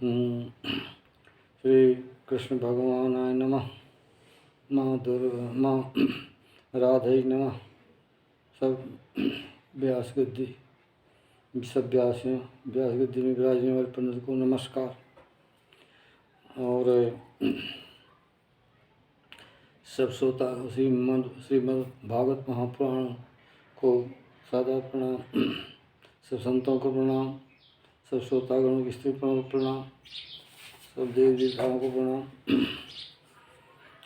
श्री कृष्ण भगवानाय नमः। माँ राधे नमः। सब व्यास गद्दी, सब व्यासियों, व्यास गद्दी में विराजने वाले पंडित को नमस्कार। और सब श्रोता श्रीमद् भागवत महापुराण को सादर प्रणाम। सब संतों को प्रणाम, सब श्रोतागणों की स्त्री को प्रणाम, सब देव देवताओं को प्रणाम।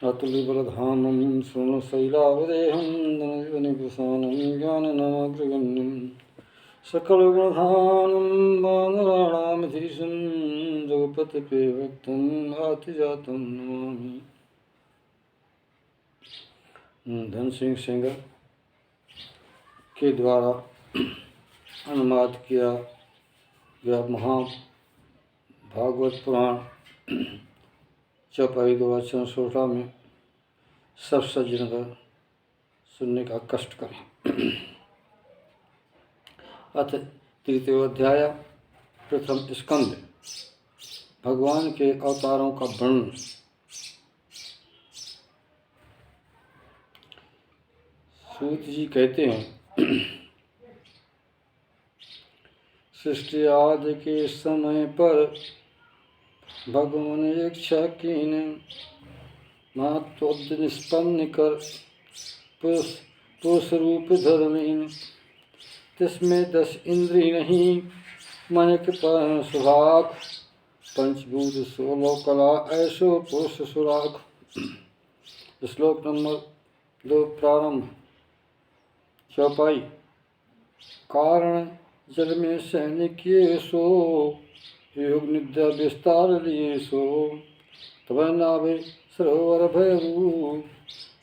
अतुलिबलधामं शृणु शैलावदेहं धननिभृशानं ज्ञाननाग्रगण्यं सकलगुणधानं वानराणामधीशं जगत्पतिप्रियभक्तं आतिजातं नमामि। धन सिंह सेंगर के द्वारा अनुवाद किया गया भागवत पुराण चौपाई 2016 में सब सज्जन का सुनने का कष्ट करें। अथ तृतीय अध्याय, प्रथम स्कंद, भगवान के अवतारों का वर्णन। सूत जी कहते हैं, सृष्टि आदि के समय पर भगवान इच्छा कीन महत्वोद्य निष्पन्न कर पुरुष रूप धर्मीन, तिसमें 10 इंद्रिय नहीं मन के सुहाग, पंचभूत 16 कला ऐसो पुरुष सुराग। श्लोक नंबर 2 प्रारंभ। चौपाई। कारण जल में सैनिक किए सो, योग निद्रा विस्तार लिए सो, तब नाभि सरोवर भयऊ,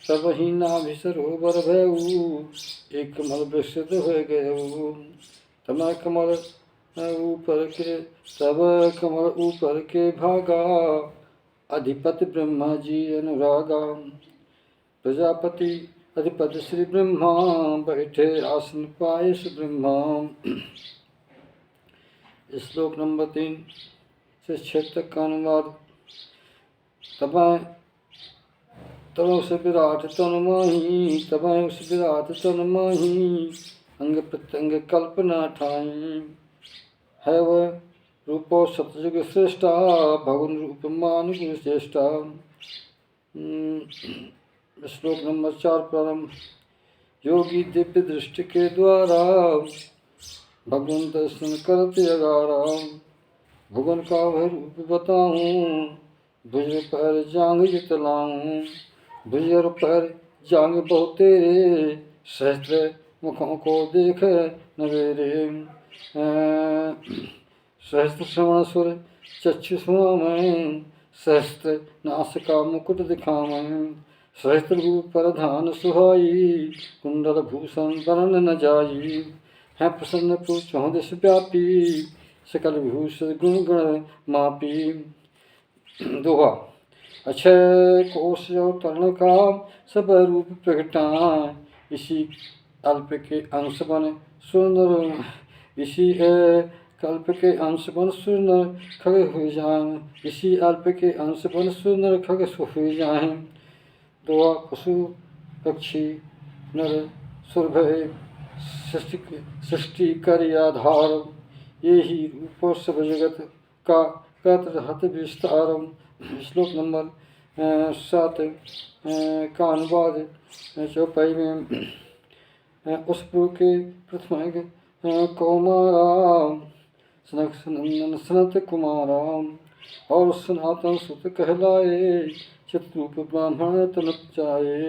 तब ही नाभि सरोवर भयऊ, एक कमल विस्तृत हो गयऊ, तब कमल ऊपर के भागा, अधिपति ब्रह्मा जी अनुरागा, प्रजापति अधिपति श्री ब्रह्मा, बैठे आसन पाए ब्रह्मा। श्लोक नंबर 3 से 6 तक का अनुवाद। तब से विराट तन माही, अंग प्रत्यंग कल्पना ठाई, है वह रूपो सतयुग श्रेष्ठा, भगवान रूप मान गुण श्रेष्ठा। श्लोक नंबर 4 प्रारंभ। योगी दिव्य दृष्टि के द्वारा, भगवान दर्शन करते अगारा, भगवान का वह रूप बताऊं, भुज पैर जांग जितलाऊं, भुज और पैर जांग बहुत तेरे, सहस्त्र मुखों को देख नवेरे, सहस्त्र श्रवण सुर चक्षु सुना मैं, सहस्त्र नासिका मुकुट दिखावें, सहस्त्र रूप प्रधान सुहाई, कुंडल भूषण वर्ण न जाई, है प्रसन्न पुर 14 व्यापी, सकल भूषण गुण गण मापी। दोहा। अक्षय कोश तरण का सब रूप प्रगटाएं, इसी अल्प के अंश बन सुंदर, इसी कल्प के अंश बन सुंदर खग हो जाएं, इसी अल्प के अंश बन सुंदर खग हो जाएं। दोहा। पशु पक्षी नर सुरभय सृष्टि कर आधार, ये ही रूप सब जगत का रहत विस्तारम। श्लोक नंबर 7 का अनुवाद। चौपाई में उस पुर के प्रथम कौमारा, सनक सनत कुमारा, और सनातन सुत कहलाए, चित्ररूप ब्राह्मण तन जाए,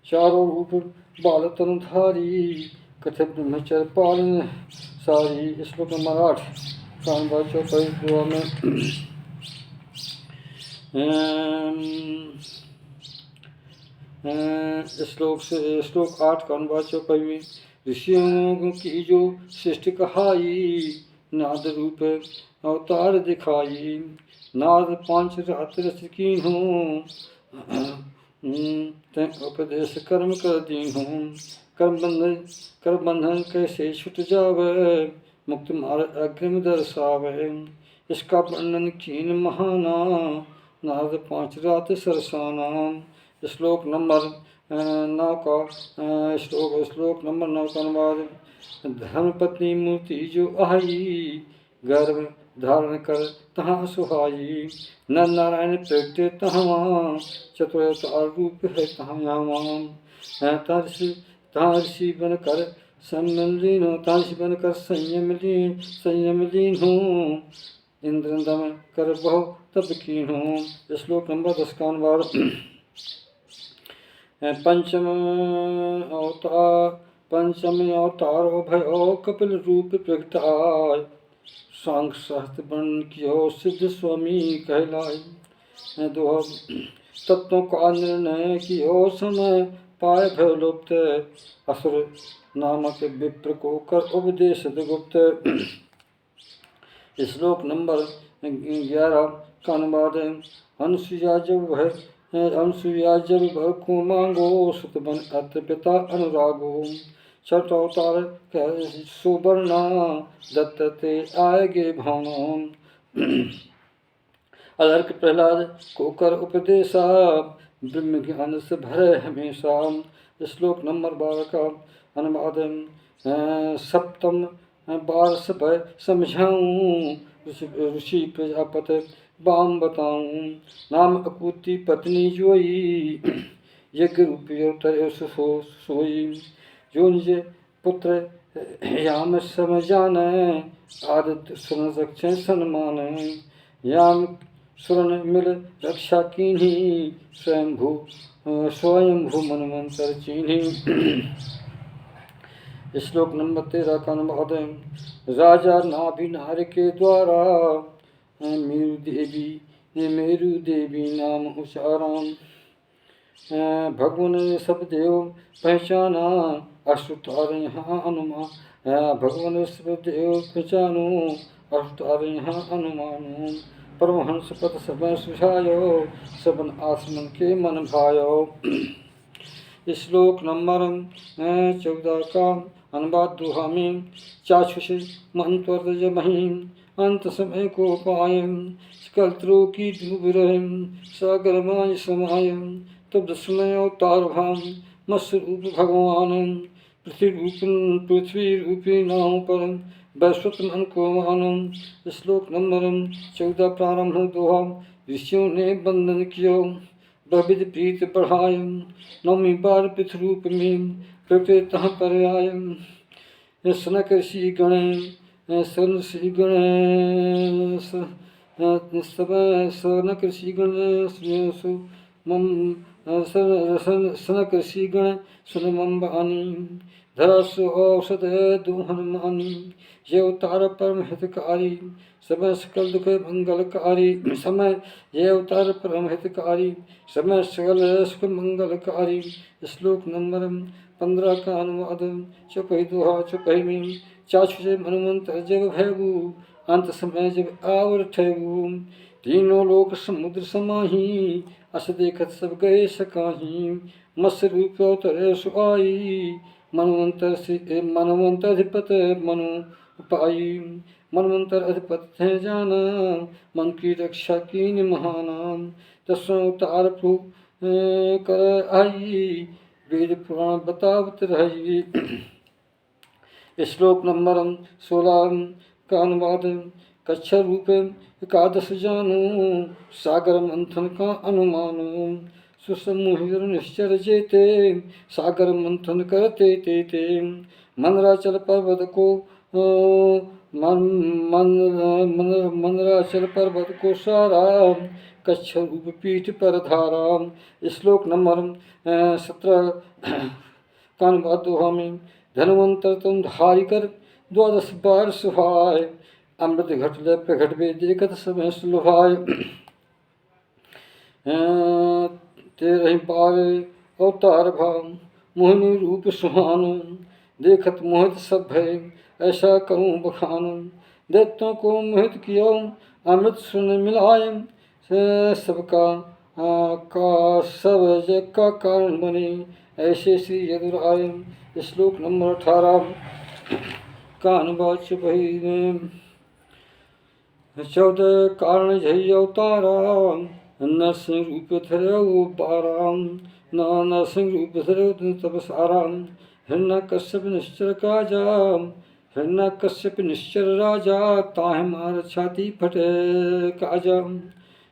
चारों रूप बाल तन धारी, कथे ब्रह्मचर्य पालन सारी। श्लोक नंबर 8 कानवा चौपाई दुआ में। श्लोक 8 कानवा चौपाई में। ऋषियों की जो सृष्टि कहाई, नाद रूप अवतार दिखाई, नाद 5 रात रस कीन्हों, उपदेश कर्म कर दीन्हों, कर बंधन कैसे छुट जावे, मुक्त मार्ग अग्रिम दर्शावे, इसका वर्णन कीन महाना नारद 5 रात सरसाना। श्लोक नंबर 9 का श्लोक नंबर 9 का अनुवाद। धर्मपत्नी मूर्ति जो आई, गर्भ धारण कर तहाँ सुहाई। नर नारायण प्रगटे तहाँ, चतुरता रूप है तहाँ। तहाँ ऋषि बनकर संयमलीन हो, तहाँ ऋषि बनकर संयमलीन हो। इंद्र दम कर बहु तप कीन हो। श्लोक नंबर 10 का अनुवाद। पंचम अवतारो भयो कपिल रूप प्रगटाय। सांग सहस्त्र वर्ण कियो सिद्ध स्वामी कहलाए। दो तत्वों का निर्णय कियो समय पाए भय लुप्त। असुर नामक विप्र को कर उपदेश गुप्त। श्लोक नंबर 11 का अनुवाद। अनुसुईया जब भर को मांगो, सुत बन अत्र पिता अनुरागो। छठ अवतार कह सुवर्णा, दत्त ते आएगे भावना। अलर्क प्रहलाद को कर उपदेशा, ब्रह्म ज्ञान से भरे हमेशा। श्लोक नंबर 12 का अनुवाद। सप्तम बार सब समझाऊं, ऋषि प्रजापति बाम बताऊं। नाम अकुति पत्नी जोई, यज्ञ रूपी तरह सोई। जो निज पुत्र याम सम जाने, आदित्य सुन रक्षे सन्मान। याम सुरन मिल रक्षा कीन्ही, स्वयंभू मनमंत्र चीन्ही। श्लोक नंबर 13 का अनुवाद। राजा नाभि नार के द्वारा, मेरु देवी नाम उचाराम। भगवान ने सब देव पहचाना, अष्टोत्तर यहाँ अनुमान। भगवान सब देव पहचानो, अष्टोत्तर यहाँ अनुमानो। परमहंस पद सब सुझायो, सबन आसमन के मन भायो। श्लोक नंबर 14 का अनुवाद। दुहा में चाक्षुष मंत्र जमहि, अंत समय को पाय। कल्त्रों की डूब रहे, सागर माय समाय। तब दसमय अवतार भाम, मत्स्य रूप भगवान। पृथ्वी रूपी नाम पर, वैश्वत मन को मानो। श्लोक नंबर 14 प्रारंभ दोहा। ऋषियों ने वंदन कियो, बहुविध प्रीत बढ़ाय। नौमी बार पृथ्वी रूप में, प्रगटे तहाँ पर आय। सनक ऋषि गण सुन मम बानी। धरा सु औषध दोहन मानी। ये अवतार परम हितकारी, समय सकल दुख मंगलकारी। समय ये अवतार परम हितकारी, समय सकल सुख मंगलकारी। श्लोक नंबर 15 का अनुवाद। चौपई दोहा चौपई में। चाक्षुष मनमंत्र जब भयगु, अंत समय जब आवर ठहगु। तीनों लोक समुद्र समाही, अस देखत सब गए सकाही। मत्स्य रूप अवतरे सुआई, मनवंतर अधिपत मनु उपाई। मनवंतर अधिपत थे जाना, मन की रक्षा कीन महाना। दसों अवतार प्रभु कर आई, वेद पुराण बतावत रही। श्लोक नंबर 16 का अनुवाद। कच्छ रूप एकादश जानो, सागर मंथन का अनुमानो। सुसमूहिर निश्चर जेते, सागर मंथन करते ते। मंदराचल पर्वत को मंदराचल पर्वत को सारा, कच्छ रूप पीठ पर धारा। श्लोक नंबर 17 का अनुवाद दोहा में। धनवंतर तुम धारी कर, 12 बार सुहाय। अमृत घट ले प्रगट वे, देखत समय सुलभाय। 13 बार अवतार भाव, मोहिनी रूप सुहानो। देखत मोहित सब भय, ऐसा करूं बखानो। दैत्यों को मोहित कियो, अमृत सुन मिलाय। सबका सब जग का कारण बने, ऐसे श्री यदुराय। श्लोक नंबर 18 का अनुवाद। 14 कारण जय अवतारा, नरसिंह रूप धरो बाराम, नरसिंह रूप धरो तब साराम। हिरण्यकश्यप निश्चर काजा, हिरण्यकश्यप निश्चर राजा, ताहि मार छाती फटे काजा।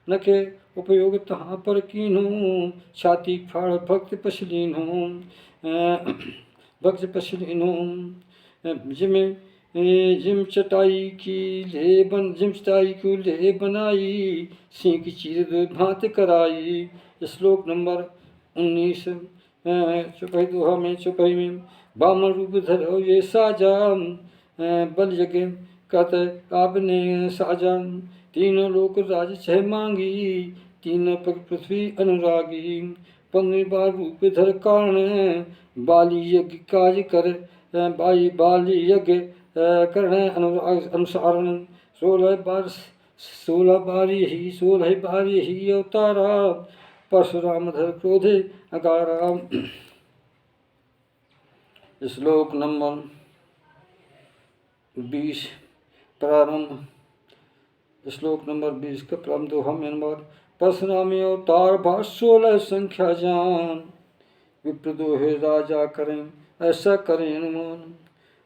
नखे उपयोग तहाँ पर कीन्हो, छाती फाड़ भक्त पशलीन्हो, भक्त पशलीन्हो। जिम चटाई को ले बनाई, सिंह की चीर दो भांत कराई। श्लोक नंबर 19। चौपाई दोहा में, चौपाई में। बामन रूप धरो ये साजा, बल यज्ञ करत आपने साजा। तीनों लोक राज छह मांगी, तीनों पग पृथ्वी अनुरागी। 15 बार रूप धर कारण, बाली यज्ञ काज कर, बाली यज्ञ करण अनुसारण। 16 बार यही अवतारा, परशुराम धर क्रोधे अकारा। श्लोक नंबर 20 प्रारंभ। श्लोक नंबर 20 का प्रारंभ दोहा में अनुवाद। परशुराम अवतार भार 16 संख्या जान, विप्र दोहे राजा करें ऐसा करें अनुमान।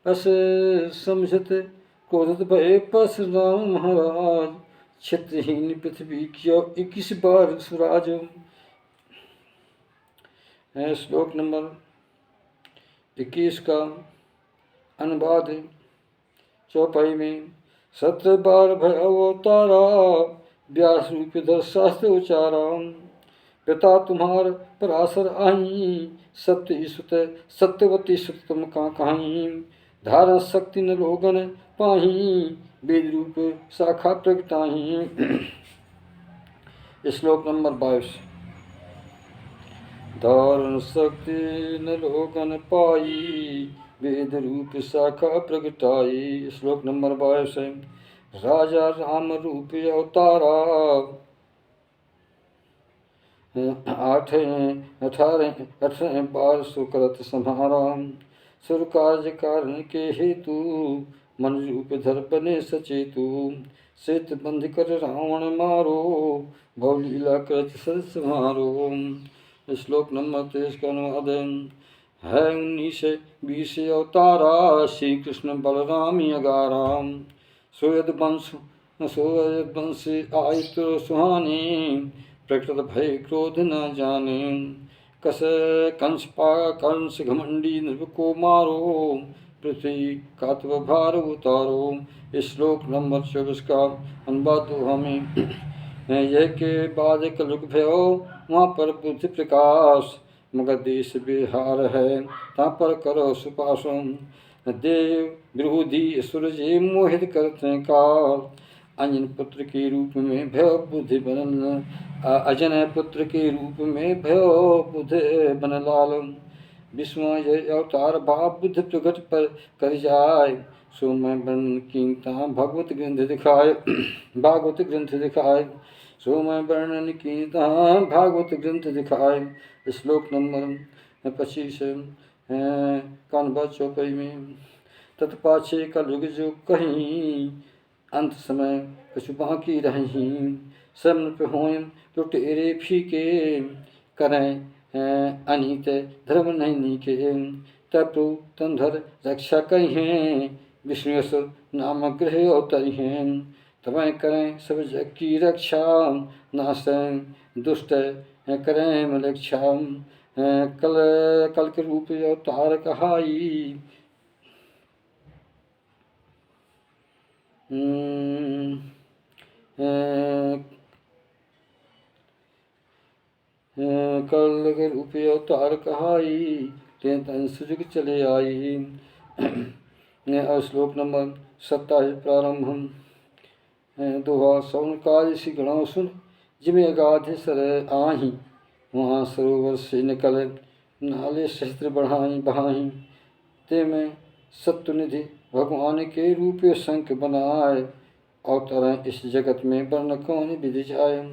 ऐसे समझत क्रोधित भये परशुराम महाराज, क्षेत्रहीन पृथ्वी किया 21 बार सुराज। श्लोक नंबर 21 का अनुवाद चौपाई में। 17 बार भय अवतारा, व्यास रूप धर शास्त्र उचारा। पिता तुम्हार पराशर आई, सत्यवती सुत तुम का कहीं। धारण शक्ति न लोगन पाही, वेद रूप शाखा प्रगटाही। श्लोक नंबर 22। धारण शक्ति न लोगन पाई, वेद रूप शाखा प्रगटाई। श्लोक नंबर 22 है। राजा राम रूप अवतारा, 18 बार सुकृत संहारा। सुर कार्य कारण के हेतु, मन रूप धर बने सचेतु। सेत बंध कर रावण मारो, भवलीला करत सर संहारो। श्लोक नंबर 23 का अनुवाद है। 19-20 अवतारा, श्री कृष्ण बलराम अगारा। सोयद वंश आयत सुहाने, प्रकृत भय क्रोध न जाने। कंस घमंडी नृप को मारो, पृथ्वी का तब भार उतारो। श्लोक नंबर 24 का अनुवाद दोहा में। यह के बाद कलयुग भयो, वहाँ पर बुद्धि प्रकाश। मगर देश बिहार है, ता पर करो सुपासम। देव विरोधी सूरज मोहित करते काल, अंजन पुत्र के रूप में भयो बुद्धि बनन। अजन पुत्र के रूप में भयो बुद्धि बन लाल। विष्णु अवतार भाव बुद्ध प्रगट पर कर जाय, सो मैं वर्णन कीनता भागवत ग्रंथ दिखाए। भागवत ग्रंथ दिखाए, सो मैं वर्णन कीनता भागवत ग्रंथ दिखाए। श्लोक नंबर 25 कानबा चौपाई में। तत्पाछे कलयुग जो कहीं, अंत समय कछु बाकी रही। सब नृप हों लुटेरे फीके, करें अनित धर्म नहीं नीके। तब तो तंधर रक्षा कही हैं, विष्णु नाम ग्रह अवतरी हैं। तब करें सब जग की रक्षा, नाशन दुष्ट करें मलेक्षा। कल के रूप अवतार कहाई, कल के रूप अवतार कहाई, तें सुजुग चले आई। श्लोक नंबर 27 प्रारंभ। दोहा सौन काज सी गणों सुन, जिमें अगाध सर आही। वहाँ सरोवर से निकल, नाले सहस्त्र बढ़ाई बहाई। ते में सत्वनिधि भगवान के रूप शंख बनाए, अवतरण इस जगत में वर्ण कौन विधि जाए।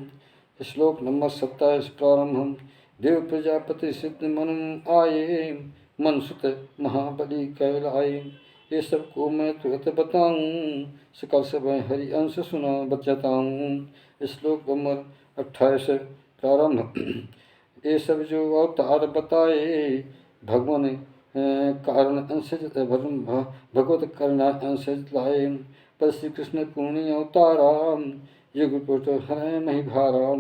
श्लोक नंबर 27 प्रारंभ। देव प्रजापति सिद्ध मन आए, मन सुत महाबली कहलाए। ये सबको मैं तुरंत बताऊं, सकल सब हरि अंश सुना बचाताऊं। श्लोक नंबर 28 प्रारंभ। ये सब जो अवतार बताए भगवान कारण अंश भगवत करुणा अंश लाए। पर श्री कृष्ण पूर्णि अवतारा युग पुरुष हरे मही भारा।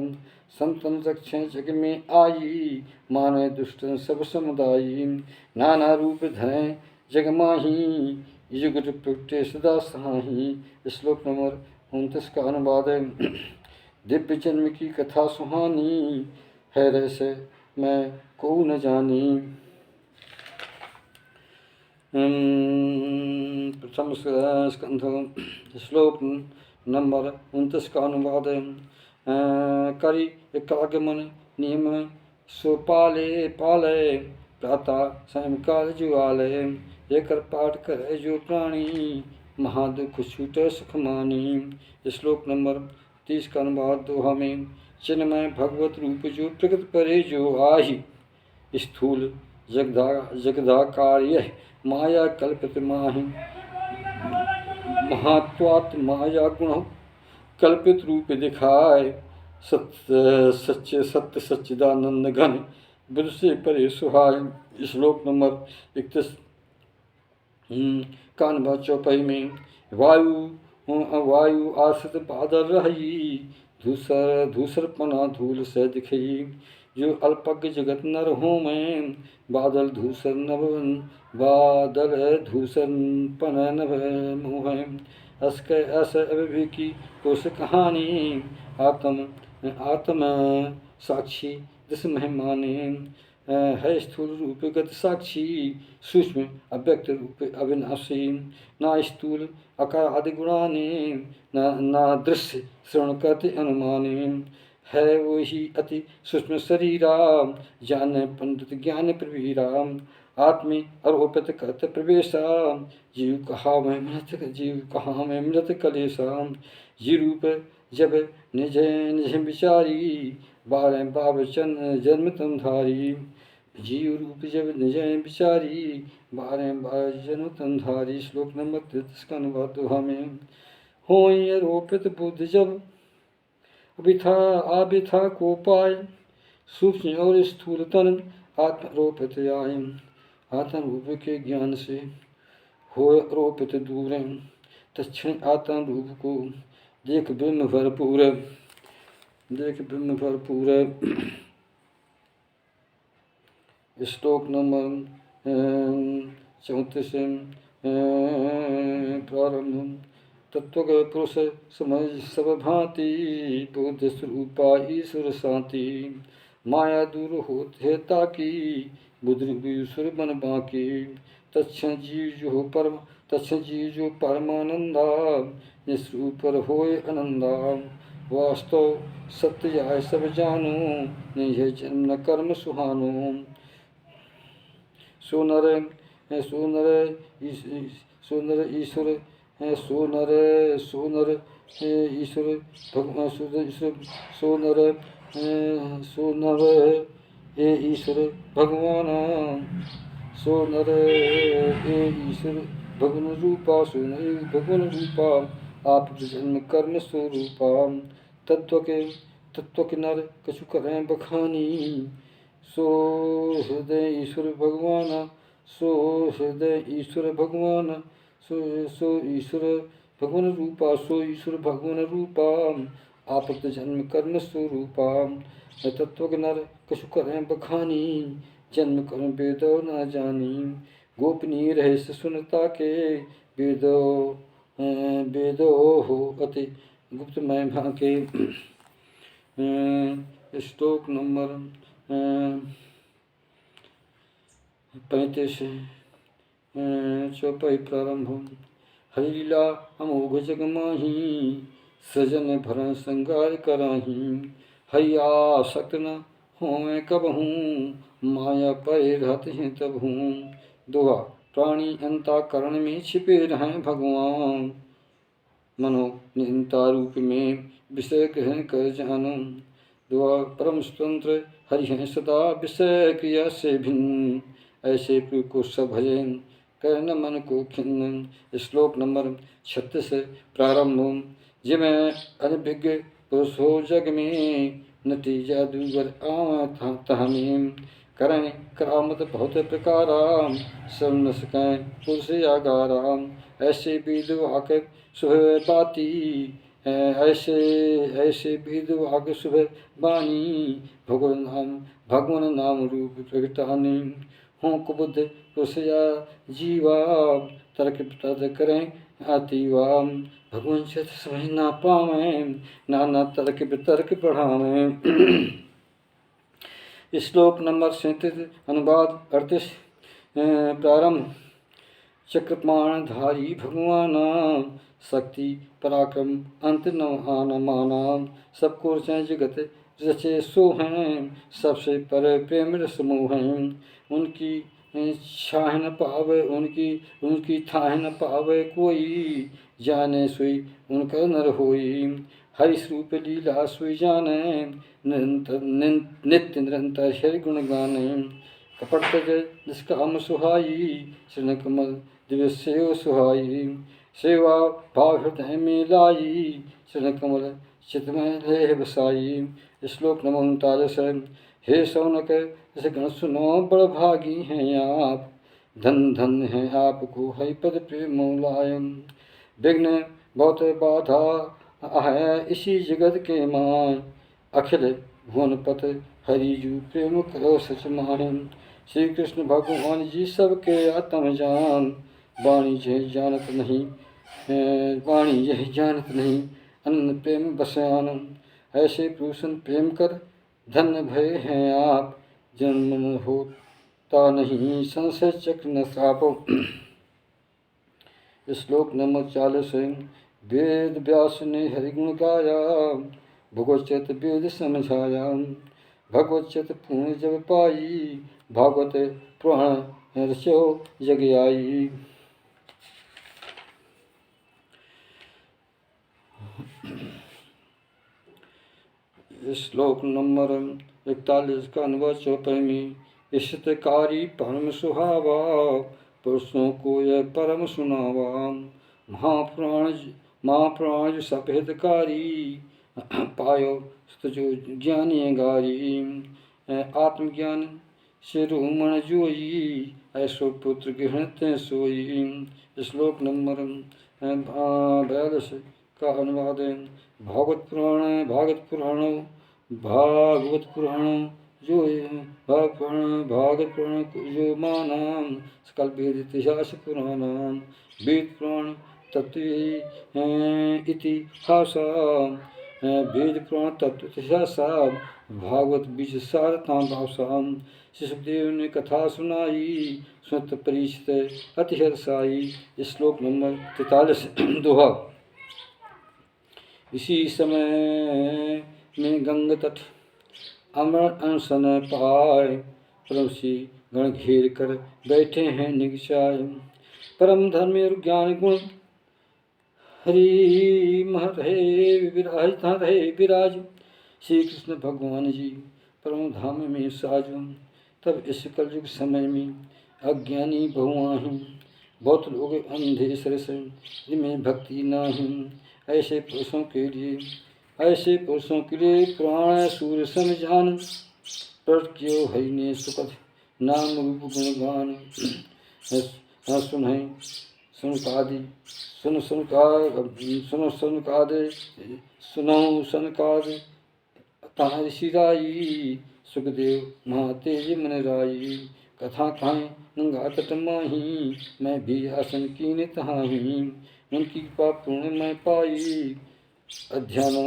संतन रक्षण जग में आई माने दुष्टन सब समुदायी। नाना रूप धरे जग माही युग प्रगटे सदा सहाही। श्लोक नंबर 29 का अनुवाद है। दिव्य जन्म की कथा सुहानी है रैसे मैं को न जानी। प्रथम स्कंध श्लोक नंबर 29 का अनुवाद है। करी एकागमन नियम सो पाले पाले प्रातः सायंकाल जुआले। ये कर पाठ करे जो प्राणी महादुख छूटे सुख मानी। श्लोक नंबर 30 का अनुवाद दोहा में। चिन्मय भगवत रूप जो प्रगट परे जो आहि। स्थूल जगदाकार्य माया कल्पित माहि। महात्वात् माया गुण कल्पित रूप दिखाए। सच्चे सत्य सच्चिदानंद घन बुद्ध से परे सुहाय। श्लोक नंबर 31 का अनुवाद चौपाई में। वायु आश्रित बादल रही धूसर पना धूल से दिखई। जो अल्पज्ञ जगत नर हो मैं बादल धूसर पन नभ मोह। अस अभी की कोश कहानी आत्म साक्षी दस महिमाने। है स्थूल रूप गत साक्षी सूक्ष्म अव्यक्त रूप अविनाशी। ना स्थूल आकार आदि गुणाने ना दृश्य श्रवण करते अनुमाने। है वही अति सूक्ष्म शरीरा जान पंडित ज्ञान प्रवीरा। आत्मी अरोपित करत प्रवेशा जीव कहा में मृत कलेशा। जी रूप जब निज निज विचारी बारह बाबचन जन्म तुम धारी। जीव रूप जब निज विचारी बारह बार जन्म तुम धारी। श्लोक नंबर 33 का अनुवाद दोहा में। हो रोपित बुद्ध जब आबिथा को पाए। सूक्ष्म और स्थूल तन आत्मरोपित आए। आत्म रूप के ज्ञान से हो रोपित दूर। तत्क्षण आत्म रूप को देख ब्रह्म भरपूर। श्लोक नंबर 34 प्रारंभ। तत्व पुरुष समझ सब भांति बुद्ध स्वरूपा ईश्वर शांति। माया दूर होते ताकि बुद्ध ईश्वर बन बाकी। तत्क्षण जीव जो परमानंदा निस्रूप होए आनंदा। वास्तव सत्य यह सब जानो नहीं है जन्म न कर्म सुहानो। सोनर ईश्वर भगवान भगवान रूपा आप जन्म कर्म स्वरूपा। तत्व के नर कछु करें बखानी। सो हृदय ईश्वर भगवान सो ईश्वर भगवान रूपा आप जन्म कर्म स्वरूपा। तत्व के नर कछु करें बखानी जन्म कर्म वेदो न जानी। गोपनीय रहस्य सुनता के वेदो हो अति गुप्त में भाके। श्लोक नंबर 35 चौपाई प्रारंभ। हरिलीला अमोघ जग माही सजन भरण श्रृंगार कराही। हरिया सक्त न हों कबहूँ माया परे रहते हैं तब हूँ। दोहा। प्राणी अंतःकरण में छिपे रहें भगवान मनो निंता रूप में विषय ग्रहण कर जानो। दोहा। परम स्वतंत्र हरि हैं सदा विषय क्रिया से भिन्न। ऐसे प्रभु को सब भजन कर न मन को खिन्न। श्लोक नंबर 36 प्रारंभ। जिमें अनभिज्ञ पुरुष हो जग में, नटी जादूगर आवा तहमीम। करें करामत बहुत प्रकारा, सब न सकें पुरुष आगारा। ऐसे विद्वाक सुबह बाती, ऐसे ऐसे विद्वाक सुबह बानी। भगवान नाम रूप प्रगटानी। हों कुबुद्ध पुरुष या जीवा, तर्क तर्क करें आतीवा। भगवान चित समझ ना पावें, नाना तर्क वितर्क बढ़ावें। श्लोक नंबर 37 अनुवाद 38 प्रारंभ। चक्रपाण धारी भगवाना, शक्ति पराक्रम अंत न आन माना। सबको रचें जगत रचे सो हैं, सबसे पर प्रेम रस मोह हैं। उनकी छाह न पावे उनकी थाह न पावे कोई, जाने सोई उनका नर होई। हरि स्वरूप लीला सोई जाने, नित्य निरंतर हरि गुण गाने। कपट तज निष्काम सुहाई, चरण कमल दिव्य सेव सुहाई। सेवा भाव हृदय में लाई, चरण कमल चित में लेह बसाई। श्लोक नंबर 39। हे सौनक इस गण सुनो, बड़ भागी हैं आप, धन धन है आपको हरि पद प्रेम लायम। विघ्न बहुत बाधा है इसी जगत के माय, अखिल भुवन पत हरिजू प्रेम करो सच माहिम। श्री कृष्ण भगवान जी सबके आत्म जान, वाणी यह जानत नहीं वाणी यह जानत नहीं, अनंत प्रेम बसयान। ऐसे पुरुषन प्रेम कर धन्य भय हैं आप, जन्म होता नहीं संशय चक्र न सापो। श्लोक नंबर 40। वेद व्यास ने हरिगुण गाया, भगवत वेद समझाया। भगवत पूर्ण जब पाई, भागवत पुराण रचो जग आई। श्लोक नंबर 41 का अनुवाद 54। इष्टकारी परम सुहावा, पुरुषों को यह परम सुनावा। महापुराण सफेदकारी, पायो जो ज्ञानी गारी। आत्मज्ञान से रोमण जोई, ऐसो पुत्र गृहते सोई। श्लोक नंबर 42 का अनुवाद है। भागवत पुराण जो जो माना, सकल वेद इतिहास पुराना। वेद पुराण तत्व इतिहासा, वेद पुराण तत्व इतिहासा। भागवत बीज सारता भाषा। शिशुदेव ने कथा सुनाई, सुत परिचित अति हर्षाई। श्लोक नंबर 43 दोहा। इसी समय में गंग तट अमर अनशन पाय, परम श्री गण घेर कर बैठे हैं निगचाय। परम धर्म और ज्ञान गुण हरि रहे विराज। श्री कृष्ण भगवान जी परम धाम में साजो। तब इस कलयुग समय में अज्ञानी बहुआहीं, बहुत लोग अंधे सरस जिनमें भक्ति नाही। ऐसे पुरुषों के लिए पुराण सूर्य समझान, प्रकट कियो हरि ने सुकथ नाम रूप गुणगान। सुनो सनकादि तहाँ ऋषि राई, सुखदेव महातेज मन राई। कथा कहें गंगा तट माही, मैं भी आसन कीन तहाँ ही। उनकी कृपा पूर्ण मैं पाई, अध्यानो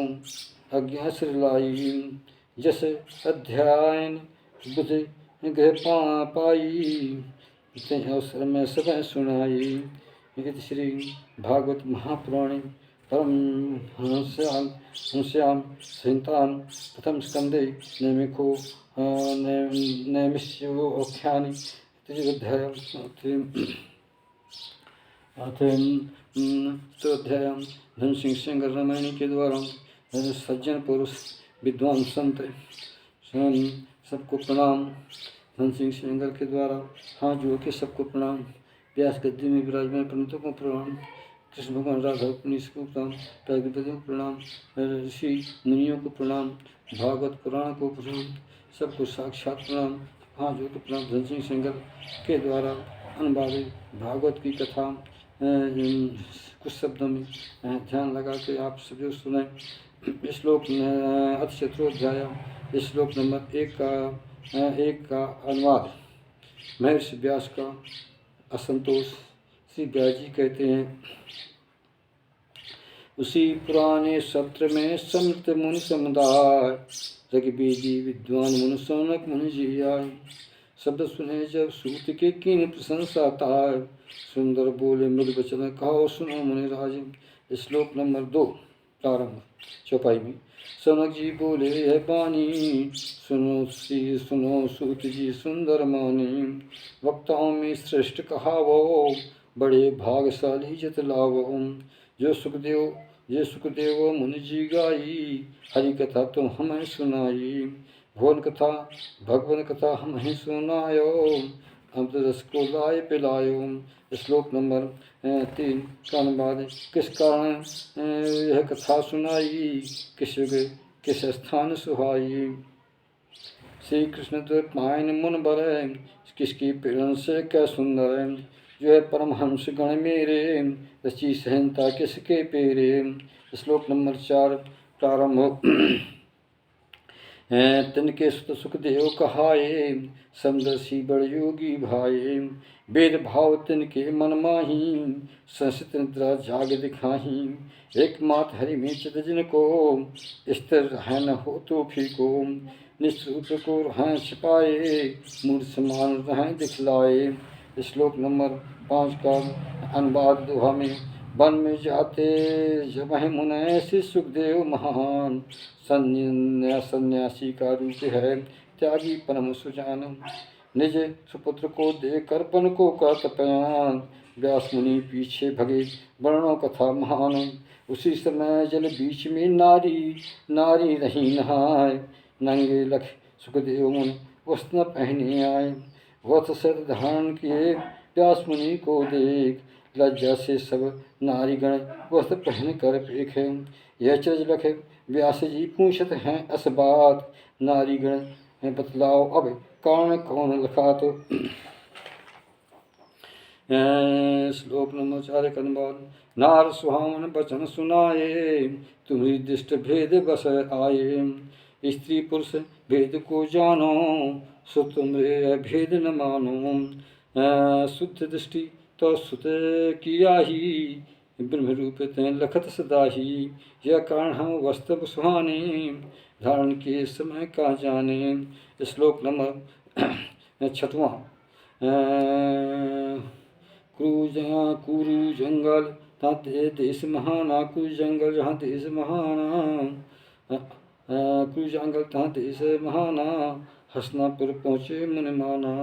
अज्ञा सिर लाई। जस अध्यायन बुध ग्रह पाई, अवसर में सब सुनाई। श्री भागवत महापुराणे परमहंस्यां संहितां प्रथम स्कंदे नैमिषो आख्यानि तृतीयोध्याय। धन सिंह रामायण के द्वारा सज्जन पुरुष विद्वान संत सबको प्रणाम। धन सिंह के द्वारा हाथ जोड़ के सबको प्रणाम। व्यास गद्दी में विराजमान पंडितों को प्रणाम, कृष्ण भगवान राघव पुनीस को प्रणाम, प्रगतिपतियों को प्रणाम, ऋषि मुनियों को प्रणाम, भागवत पुराण को प्रणाम, सबको साक्षात प्रणाम, हाथ जोड़ प्रणाम। धन सिंह सेंगर के द्वारा अनुवादित भागवत की कथा कुछ शब्दों में ध्यान लगा के आप सभी सुने। श्लोक अथ चतुरोध्याय श्लोक नंबर 1 का अनुवाद। महर्षि व्यास का असंतोष। श्री व्यास जी कहते हैं, उसी पुराने सत्र में संत मुनि समुदाय ऋग्वेदी विद्वान मुनि सौनक मुनि जी आए। शब्द सुने जब सूत के कीन प्रशंसा ताय, सुंदर बोले मृदु वचन कहो सुनो मुनि राज। श्लोक नंबर 2 प्रारंभ। चौपाई में सौनक जी बोले है बानी, सुनो सूत जी सुंदर मानी। वक्ताओं में श्रेष्ठ कहावो, बड़े भागशाली जत लावो। जो सुखदेव मुनि जी गाई, हरि कथा तुम हमें सुनाई। भगवान कथा हमें सुनायो, अमृत रस को लाए पिलायो। श्लोक नंबर 3 का अनुवाद। किस कारण यह कथा सुनाई, किस युग किस स्थान सुहाई। श्री कृष्ण तो पायन मन बर, किसकी प्रेरण से क्या सुंदर। जो है परमहंस गण मेरे, रची सहनता किसके पेरे। श्लोक नंबर 4 प्रारंभ। तिनके सुत सुखदेव कहाए, समदर्शी बड़ योगी भाए। वेद भाव तिनके मन माही, संसित निद्रा जाग दिखाही। एक मात हरि में चित जिनको, स्थिर रह न हो तो फीको। निश्रूप को रहें छिपाए, मूर्ख समान रहें दिखलाए। श्लोक नंबर 5 का अनुवाद दोहा में। वन में जाते जब मुने श्री सुखदेव महान, सन्यासी का रूप है त्यागी परम सुजान। निज सुपुत्र को देकर वन को का तपयान, व्यास मुनि पीछे भगे वर्णों कथा महान। उसी समय जल बीच में नारी रही नहाय, नंगे लख सुखदेव मुनि वस्त्र न पहने आए। वत्सर धारण किए व्यास मुनि को देख, लज्जा से सब नारीगण वस्त्र पहन कर पेखे। यह चरज लख व्यास जी पूछत हैं अस बात, नारीगण बतलाओ अब कारण कौन लखा तो। श्लोक नंबर 4 का अनुवाद। नार सुहावन वचन सुनाए, तुम्हारी दृष्ट भेद बस आए। स्त्री पुरुष भेद को जानो, सो तुमरे भेद न मानो। शुद्ध दृष्टि तो सुत किया ही, ब्रह्म रूप तें लखत सदाही। यह कारण हम वस्त्र सुहाने, धारण के समय का जाने। श्लोक नंबर 6वां। कुरु जंगल ताते देश महाना, कुरु जंगल जहाँ देश महाना। कुरु जंगल तहाँ देश महाना, हसनापुर पहुँचे मुनि माना।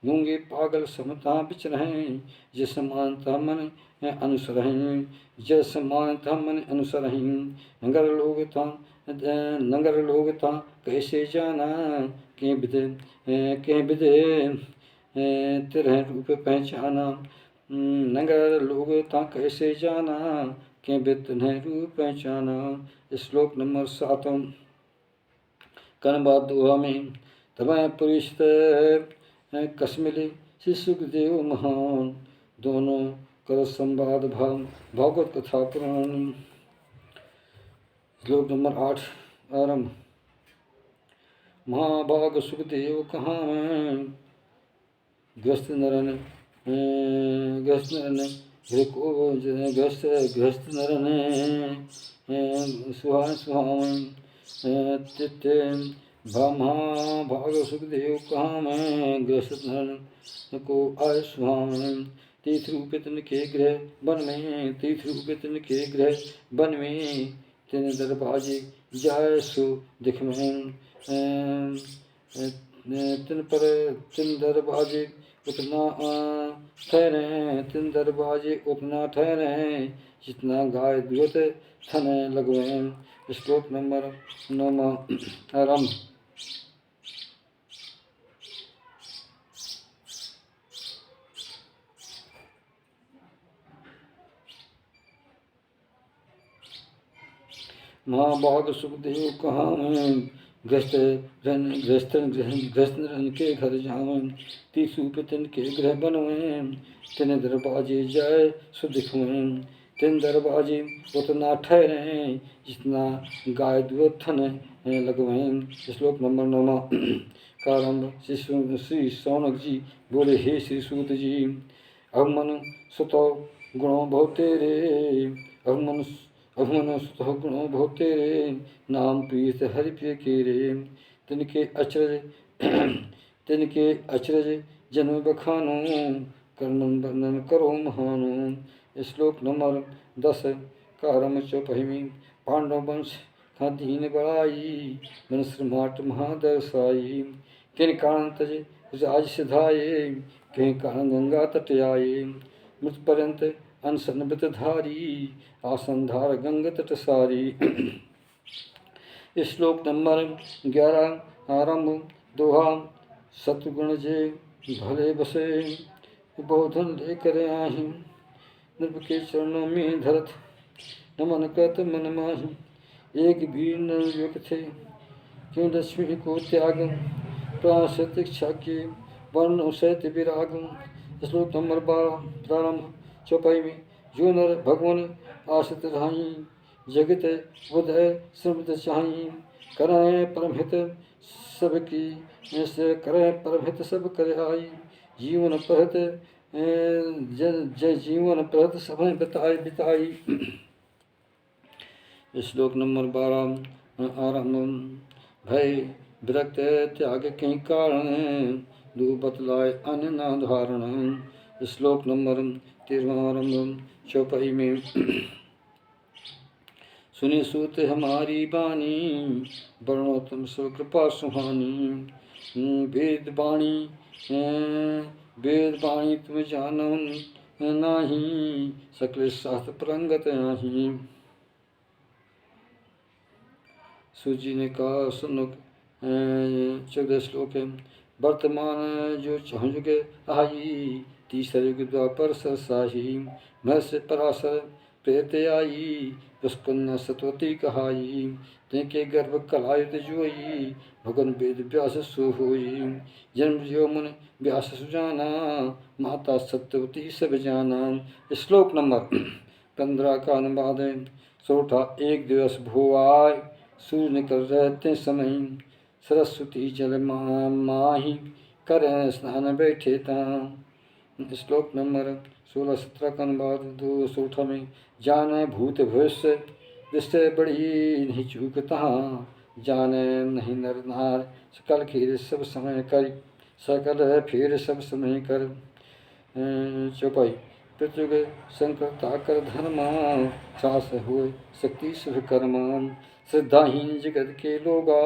गूंगे पागल समता बिच रहें, जिस समानता मन अनुसरहें। जस समानता मन अनुसरहें। नगर लोग ता कैसे जाना, के विद तेरह रूप पहचाना। नगर लोग ता कैसे जाना, के विद तेरह रूप पहचाना। श्लोक नंबर 7 कनबाद दोहा में। तमय पुरुष कसमिले श्री सुखदेव महान, दोनों कर संवाद भागवत कथा पुराण। श्लोक नंबर 8 आरंभ। महाभाग सुखदेव कहाँ में, ग्रस्त नरन सुहावन। महाभाग सुखदेव कहाँ में, ग्रस्त नरन को आय सुहावन। तीर्थ रूप तिनके गृह वन में, तीर्थ रूप तिनके गृह वन में। तिन दरबाजे जाय सो दिख में, तिन दरबाजे उतना ठहरे। तिन दरबाजे उतना ठहरे, जितना गाय दुहत थन लगवें। श्लोक नंबर 9 आरंभ। महाभाग सुखदेव कहावें, गृहस्थ रन के घर जावें, तीसु पितन के गृह बनवें, तिन दरबाजे जाय सुदिखवें, तिन दरबाजे उतना ठहरें, जितना गाय दूध थन लगवें। श्लोक नंबर 9 का आरंभ। श्री शौनक जी बोले, हे श्री सूत जी, अब मन सुतो गुणों बहुत तेरे, अब मन सुतो गुणों बहुत तेरे, नाम प्रीत हरि प्रिय केरे, तिनके अचरज जन्म बखानो, कर्मन वर्णन करो महानो। श्लोक नंबर 10 का आरंभ। चौपाई। पांडव वंश का दीन बड़ाई, मन श्रमाट महादरसाई, किन कारण तज राज सिधाये, कहीं कारण गंगा तट आए, मृत पर्यंत अनशन व्रत धारी, आसन धार गंग तट सारी। श्लोक नंबर 11 आरंभ। दोहा। सतगुण जे भले बसे, बोधन लेकर आही, नृप के चरणों में धरत, नमन करत मन माही, एक वीर नरयुग थे, क्यों लक्ष्मी को त्याग, प्राण से दीक्षा के वर्ण सहित विराग। श्लोक नंबर 12 प्रारंभ। चौपाई में। जो नर भगवान आश्रित रहाई, जगत उदय समृद्ध चाही, करें परमहित सबकी, करें परमहित सब कर आई, जीवन प्रहत जीवन प्रहत समय बिताई। श्लोक नंबर 12 आरंभ। भय विरक्त त्याग के कारण, दो बतलाए अन्य न धारण। श्लोक नंबर 13 आरंभ। चौपाई में। सुनि सूत हमारी बानी, वर्णो तुम सब कृपा सुहानी, वेद वाणी तुम जानो नाही, सकल शास्त्र परंगत नाही। सूजी ने कहा, सुनो 14 श्लोक है। वर्तमान जो चहुँजुग आई, तीसरे युग द्वापर सरसाही, महर्षि पराशर प्रेत आई, पुष्कन्या सतवती कहाई, तिनके गर्भ कलायुध जोई, भगन वेद व्यास सो होई, जन्म जो मुन व्यास सुजाना, माता सत्यवती सब जाना। श्लोक नंबर 15 का अनुवाद है। सोठा। एक दिवस भो आय, सूर्य निकल रहते समय, सरस्वती जल माही, करें स्नान बैठे ता। श्लोक नंबर 16-17 का अनुवाद। 2 सोठा में। जाने भूत भविष्य, विषय बड़ी नहीं चूक तहाँ, जाने नहीं नर नार, सकल खेर सब समय कर, सकल फेर सब समय कर। चौपाई। पृथ्वी संकरता कर धर्मा, सास हो शक्ति शुभ कर्मा, श्रद्धाहीन जगत के लोगा,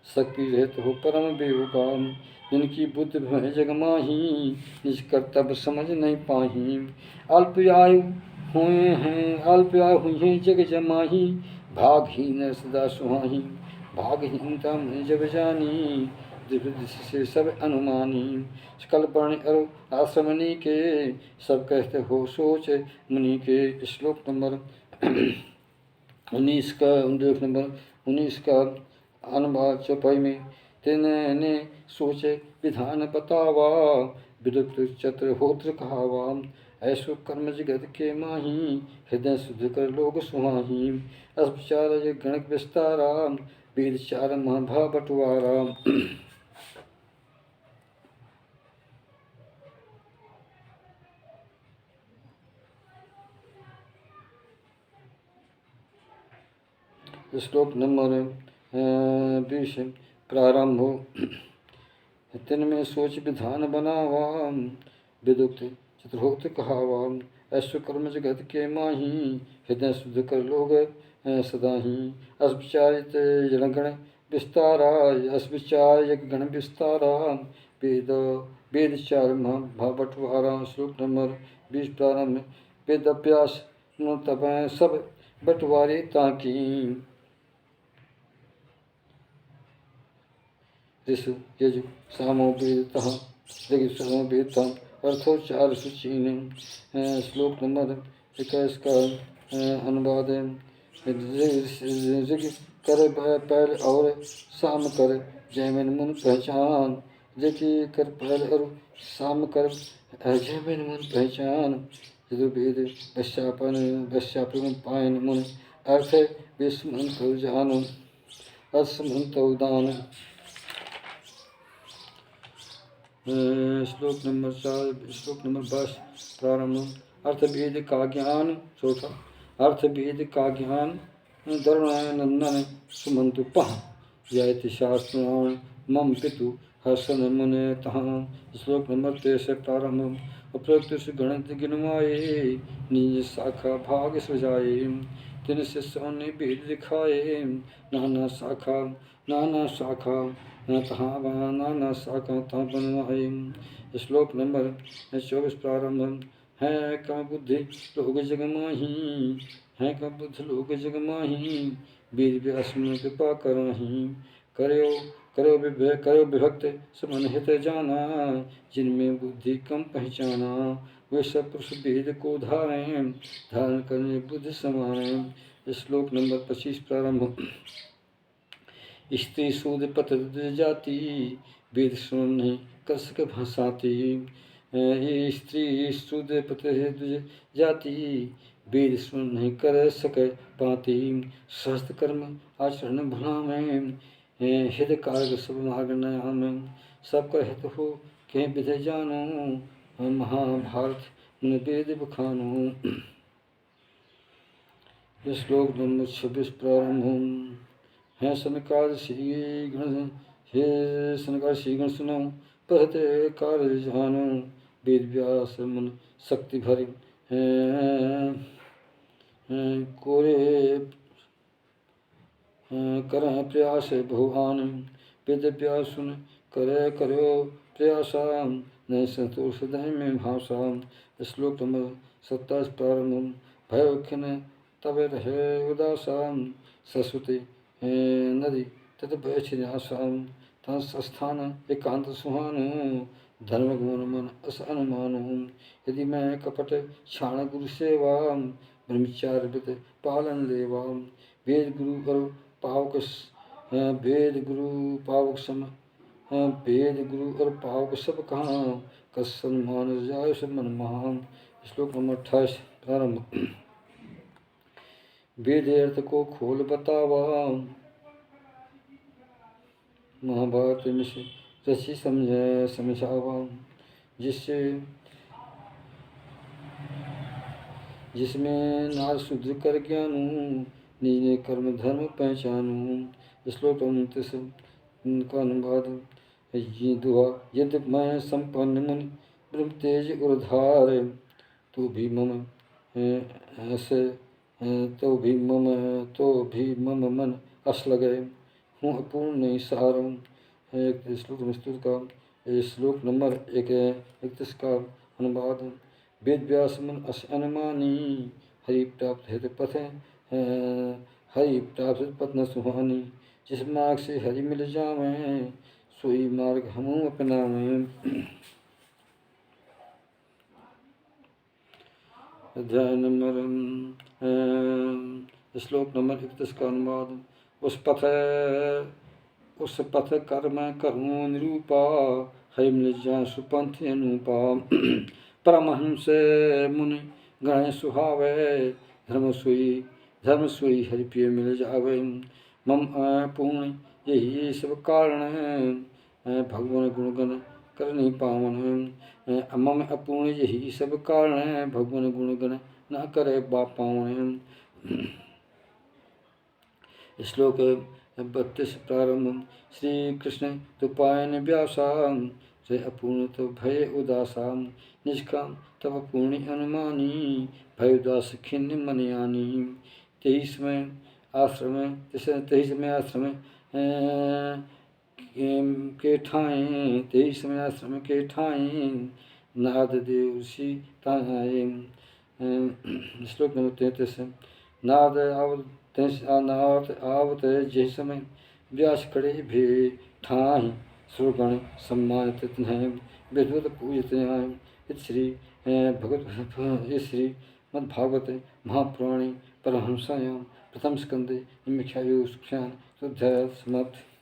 शक्ति रहित हो परम वियोगा, जिनकी बुद्धि भय जग माही, निज कर्तव्य समझ नहीं पाही, अल्पयायु हुई हैं जग जमाही, भागहीन सदा सुहाही, भागहीनता में जब जानी, दिव्य से सब अनुमानी, सकल वर्ण और आश्रमनी के, सब कहते हो सोच मुनि के। श्लोक नंबर 19 का अनुवाद। चौपाई में। तिन्हें सोचे विधान बतावा, विदुत चत्र होत्र कहावा, ऐसो कर्म जगत के माही, हृदय शुद्ध कर लोग सुहाही, अस्पचार गणक विस्तारा, वेद चार महाभा बटवारा। श्लोक नंबर 20 प्रारंभ। तिनमें सोच विधान बनावा, विदुक्त चतुर्होत्र कहावा, ऐसो कर्म जगत के माही, हृदय शुद्ध कर लोग सदाही, अस्विचारित जनगण विस्तारा, अस्विचार गण विस्तारा, वेद चार बटवारा। श्लोक नंबर 20 प्रारंभ। वेद अभ्यास तब सब बटवारे ताकि, ऋषु यजु सामो वेदतः ऋग्वेदो वेदता अर्थोच्चार सूचीन। श्लोक नंबर 21 का अनुवाद है। ऋग कर पहल और शाम कर जय मन मुन पहचान। ऋग कर पहल और शाम कर जय मन मुन पहचान। यजुर्वेद वैश्यापन पायन मुन अर्थ विस्मंत जान असमंत दान। श्लोक नंबर 4 श्लोक नंबर 22 प्रारंभ। अर्थभेद का ज्ञान चौथा। अर्थभेद का ज्ञान दरुणानंदन सुमंतु पह जयति शास्त्राण मम पितु हर्षन मुने तहाँ। श्लोक नंबर 23 प्रारंभ। उपरोक्त गणित गिनवाए निज शाखा भाग सजाए। तिन शिष्यों ने वेद दिखाए नाना शाखा तहाँ नाना शाखा तहाँ बनवाए। श्लोक नंबर 24 प्रारंभ। है का बुद्धि लोग जग माही है का बुद्धि लोग जग माही वेद व्यास मुनि कृपा करही। करो विभक्त समन हित जाना जिनमें बुद्धि कम पहचाना। वे सब पुरुष वेद को धारण करने बुद्धि समाने। श्लोक नंबर 25 प्रारंभ। स्त्री सूद पत जाति वेद सुन नहीं कर सके भाषाती। स्त्री सूद पत जाति वेद सुन नहीं कर सके पाती। सहस्त्र कर्म आचरण भला में हित कारक सब मार्ग नया में। सबका हित हो के विधि जानो महाभारत वेद बखानो। श्लोक नंबर 26 प्रारंभ। है सनकादि गण सुनो पढ़ते कार्य जानो। वेद व्यास मन शक्ति भरी कोरे करें प्रयास भगवान। वेद व्यास सुन करो प्रयासा नहीं संतोष हृदय में भाषा। श्लोक नंबर 27 प्रारंभ। भय खिन तब रहे उदासा सरस्वती नदी तत बैछिन्यासाम। स्थान एकांत सुहानु धर्म गुण मन अस अनुमानु। यदि मैं कपट क्षाण गुरु सेवा ब्रह्मचार्य व्रत पालन लेवा। वेद गुरु और पावक सब कहाँ कसन मान जाय मन महान। श्लोक नंबर 28 प्रारंभ। वेद अर्थ को खोल बतावा महाभारत रची समझावा। जिसमें नार शुद्ध कर ज्ञानू निज ने कर्म धर्म पहचानू। श्लोक 29 का अनुवाद। ये दुआ यद्य मैं संपन्न मुनि ब्रह्म तेज उर्धार तो भी मम मम मन अस लगे हूँ अपूर्ण नहीं सारम। श्लोक स्तुत का श्लोक नंबर 31 का अनुवाद। वेद व्यास मन अस अनुमानी हरि प्राप्त हित पथ न सुहानी। जिस मार्ग से हरि मिल जावे सोई मार्ग हमू अपनावे। अध्याय नंबर श्लोक नंबर 31 का अनुवाद। उस पथ कर्म करूँ निरूपा हरि मिल जाए सुपंथ अनुपा। परमहंस मुनि गण सुहावे धर्म सोई हरि प्रिय मिल जावे। मम पूर्ण यही सब कारण भगवान गुणगण कर नहीं पावन। मम अपूर्ण यही सब कारण भगवान गुणगण न करे पावन। श्लोक 32 प्रारंभ। श्री कृष्ण तुपायन व्यासा से अपूर्ण तो भय उदासा। निष्काम तब पूर्ण अनुमानी भय उदास खिन्न मन यानी। 23वें आश्रम के ठाएं नारद देव ऋषि ताए। श्लोक नंबर 33। नारद आवत जिस समय व्यास खड़े भे ठाहि सुरगण सम्मानित तिन्हें विद्वत पूजित श्री श्रीमद्भागवते महापुराणे परमहंसायां प्रथमस्कन्धे निम्नख्यायोगसूक्ष्यान् अध्यायः समाप्तिः।